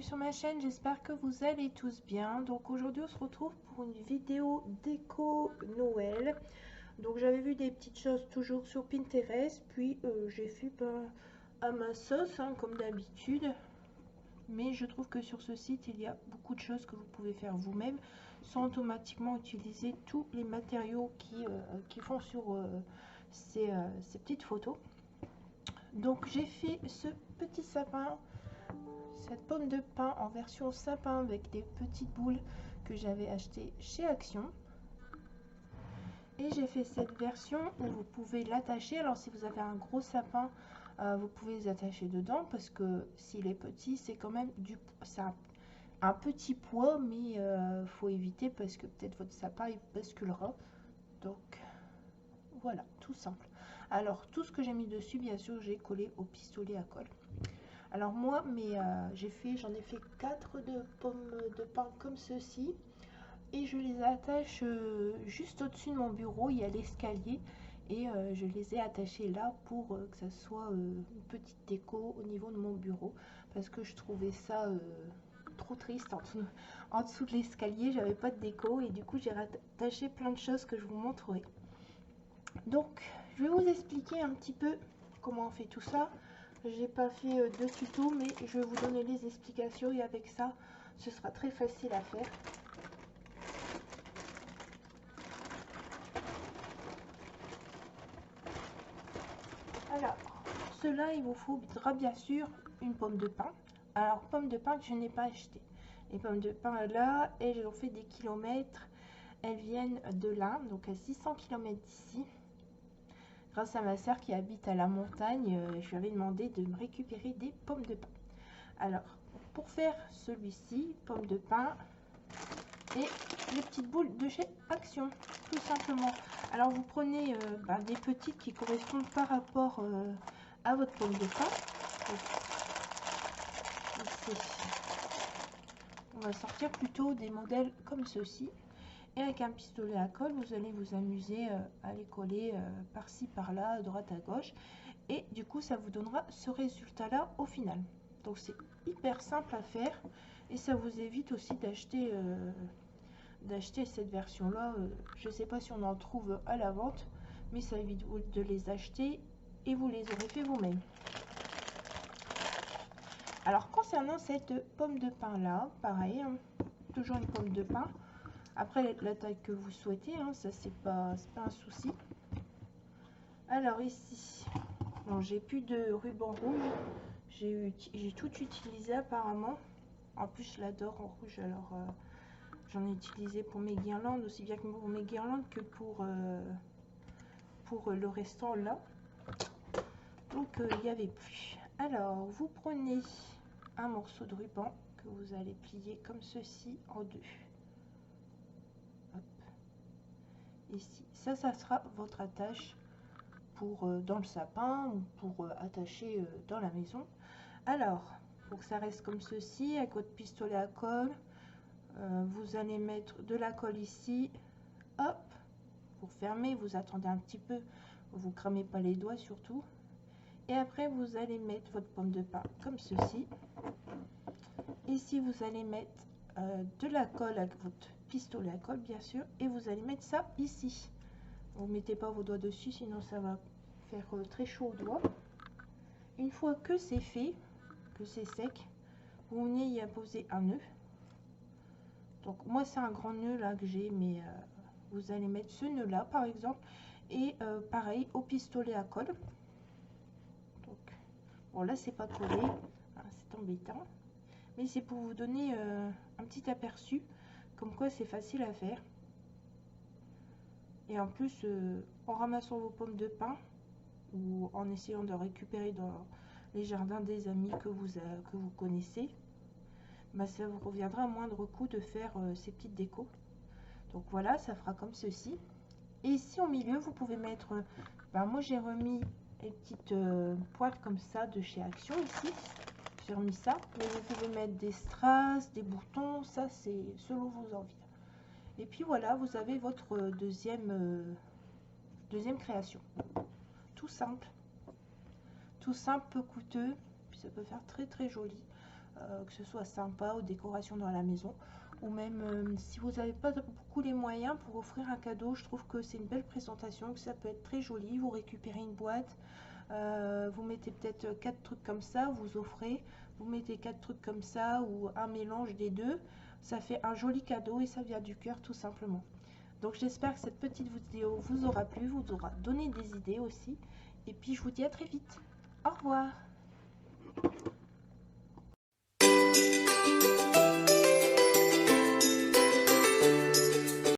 sur ma chaîne, j'espère que vous allez tous bien. Donc aujourd'hui on se retrouve pour une vidéo déco Noël. Donc j'avais vu des petites choses toujours sur Pinterest, puis j'ai fait à ma sauce comme d'habitude. Mais je trouve que sur ce site il y a beaucoup de choses que vous pouvez faire vous-même sans automatiquement utiliser tous les matériaux qui font sur ces petites photos. Donc j'ai fait ce petit sapin, cette pomme de pin en version sapin avec des petites boules que j'avais acheté chez Action. Et j'ai fait cette version où vous pouvez l'attacher. Alors si vous avez un gros sapin, vous pouvez les attacher dedans parce que s'il est petit, c'est quand même un petit poids, mais faut éviter parce que peut-être votre sapin il basculera. Donc voilà, tout simple. Alors tout ce que j'ai mis dessus, bien sûr, j'ai collé au pistolet à colle. Alors moi, j'en ai fait 4 de pommes de pin comme ceci. Et je les attache juste au-dessus de mon bureau. Il y a l'escalier. Et je les ai attachés là pour que ça soit une petite déco au niveau de mon bureau. Parce que je trouvais ça trop triste. En dessous de l'escalier, j'avais pas de déco. Et du coup, j'ai rattaché plein de choses que je vous montrerai. Donc, je vais vous expliquer un petit peu comment on fait tout ça. J'ai pas fait de tuto, mais je vais vous donner les explications et avec ça, ce sera très facile à faire. Alors, pour cela, il vous faudra bien sûr une pomme de pin. Alors, pomme de pin que je n'ai pas acheté. Les pommes de pin là, elles ont fait des kilomètres. Elles viennent de l'Inde, donc à 600 km d'ici. Grâce à ma soeur qui habite à la montagne, je lui avais demandé de me récupérer des pommes de pin. Alors, pour faire celui-ci, pommes de pin et les petites boules de chez Action, tout simplement. Alors, vous prenez des petites qui correspondent par rapport à votre pomme de pin. Donc, ici, on va sortir plutôt des modèles comme ceci. Et avec un pistolet à colle, vous allez vous amuser à les coller par-ci, par-là, à droite, à gauche. Et du coup, ça vous donnera ce résultat-là au final. Donc, c'est hyper simple à faire. Et ça vous évite aussi d'acheter cette version-là. Je ne sais pas si on en trouve à la vente. Mais ça évite de les acheter et vous les aurez fait vous-même. Alors, concernant cette pomme de pin-là, pareil, toujours une pomme de pin. Après, la taille que vous souhaitez, ça c'est pas un souci. Alors ici, bon, j'ai plus de ruban rouge. J'ai tout utilisé apparemment. En plus, je l'adore en rouge, alors j'en ai utilisé pour mes guirlandes, aussi bien que pour mes guirlandes que pour le restant là. Donc, il n'y avait plus. Alors, vous prenez un morceau de ruban que vous allez plier comme ceci en deux. Ici, ça sera votre attache pour dans le sapin ou pour attacher dans la maison. Alors, pour que ça reste comme ceci, avec votre pistolet à colle, vous allez mettre de la colle ici, hop, vous fermez, vous attendez un petit peu, vous cramez pas les doigts surtout, et après vous allez mettre votre pomme de pin comme ceci. Ici, vous allez mettre de la colle avec votre pistolet à colle, bien sûr, et vous allez mettre ça ici. Vous ne mettez pas vos doigts dessus, sinon ça va faire très chaud aux doigts. Une fois que c'est fait, que c'est sec, vous venez y apposer un nœud. Donc moi c'est un grand nœud là que j'ai, mais vous allez mettre ce nœud là par exemple, et pareil au pistolet à colle. Donc bon, là c'est pas collé, c'est embêtant, mais c'est pour vous donner un petit aperçu comme quoi c'est facile à faire. Et en plus, en ramassant vos pommes de pin ou en essayant de récupérer dans les jardins des amis que vous connaissez, ça vous reviendra à moindre coût de faire ces petites décos. Donc voilà, ça fera comme ceci. Et ici au milieu, vous pouvez mettre, moi j'ai remis les petites pointes comme ça de chez Action ici. J'ai remis ça, mais vous pouvez mettre des strass, des boutons, ça c'est selon vos envies. Et puis voilà, vous avez votre deuxième création. Tout simple, peu coûteux, puis ça peut faire très très joli. que ce soit sympa aux décorations dans la maison, ou même si vous n'avez pas beaucoup les moyens pour offrir un cadeau. Je trouve que c'est une belle présentation, que ça peut être très joli. Vous récupérez une boîte, vous mettez peut-être 4 trucs comme ça, vous offrez, vous mettez 4 trucs comme ça ou un mélange des deux, ça fait un joli cadeau et ça vient du cœur tout simplement. Donc j'espère que cette petite vidéo vous aura plu, vous aura donné des idées aussi, et puis je vous dis à très vite. Au revoir.